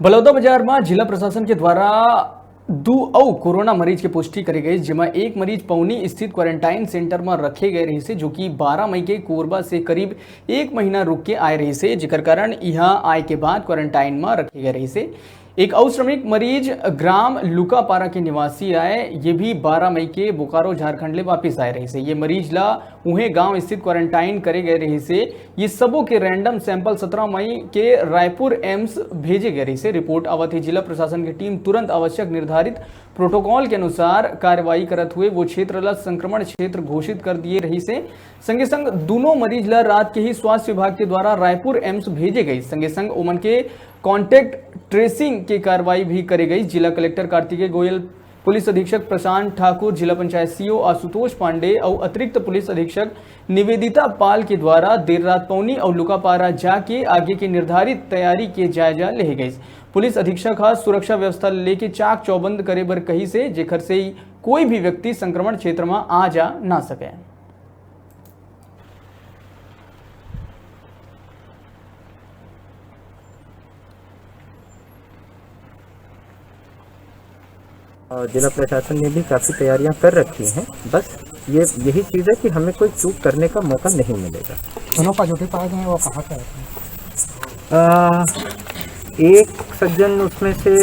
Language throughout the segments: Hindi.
બલોદાબજારમાં જિલ્લા પ્રશાસન કે દ્વારા દુ કોરોના મરીજ की पुष्टि કરી गई, જેમાં एक मरीज पौनी स्थित क्वारंटाइन सेंटर में रखे गए रही से, जो कि 12 मई के कोरबा से करीब 1 महीना रुक के आए रही से, जिकर कारण यहाँ आए के बाद क्वारंटाइन में रखे गए रही से। एक और श्रमिक मरीज ग्राम लुकापारा के निवासी आए, ये भी 12 मई के बोकारो झारखंड ले वापस आए रही से। ये मरीज ला उहे गांव स्थित क्वारंटाइन करे गए रही से। ये सबों के रैंडम सैंपल 17 मई के रायपुर एम्स भेजे गए रही से। रिपोर्ट आवत ही जिला प्रशासन की टीम तुरंत आवश्यक निर्धारित प्रोटोकॉल के अनुसार कार्रवाई करत हुए वो क्षेत्र ला संक्रमण क्षेत्र घोषित कर दिए रही से। संगे संग दोनों मरीज ला रात के ही स्वास्थ्य विभाग के द्वारा रायपुर एम्स भेजे गई। संगे संग ओमन के कॉन्टेक्ट ट्रेसिंग की कार्रवाई भी करी गई। जिला कलेक्टर कार्तिकेय गोयल, पुलिस अधीक्षक प्रशांत ठाकुर, जिला पंचायत सीओ आशुतोष पांडे और अतिरिक्त पुलिस अधीक्षक निवेदिता पाल के द्वारा देर रात पौनी और लुकापारा जाके आगे की निर्धारित तैयारी के जायजा ले गई। पुलिस अधीक्षक सुरक्षा व्यवस्था लेके चाक चौबंद करे बर कही से, जेकर से कोई भी व्यक्ति संक्रमण क्षेत्र में आ जा ना सके। जिला प्रशासन ने भी काफ़ी तैयारियां कर रखी हैं। बस यही चीज़ है कि हमें कोई चूक करने का मौका नहीं मिलेगा। दोनों पॉजिटिव पाए गए हैं, वो कहाँ से आए? एक सज्जन उसमें से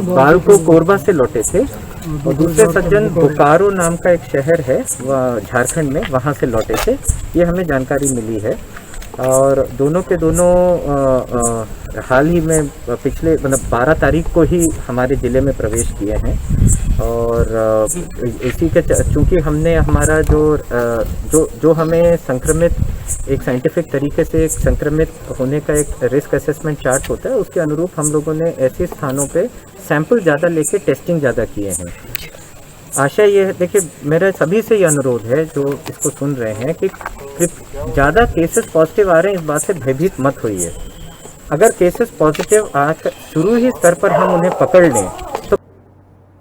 बाल को कोरबा से लौटे थे और दूसरे सज्जन बोकारो नाम का एक शहर है झारखंड में, वहाँ से लौटे थे। ये हमें जानकारी मिली है और दोनों के दोनों हाल ही में पिछले 12 तारीख को ही हमारे ज़िले में प्रवेश किए हैं। और इसी के चूँकि हमने हमारा जो हमें संक्रमित एक साइंटिफिक तरीके से एक संक्रमित होने का एक रिस्क असेसमेंट चार्ट होता है, उसके अनुरूप हम लोगों ने ऐसे स्थानों पे सैंपल ज़्यादा लेके टेस्टिंग ज़्यादा किए हैं। आशा ये है, देखिए मेरा सभी से ये अनुरोध है जो इसको सुन रहे हैं कि ज़्यादा केसेस पॉजिटिव आ रहे हैं, इस बात से भयभीत मत होइए। अगर केसेस पॉजिटिव शुरू ही स्तर पर हम उन्हें पकड़ लें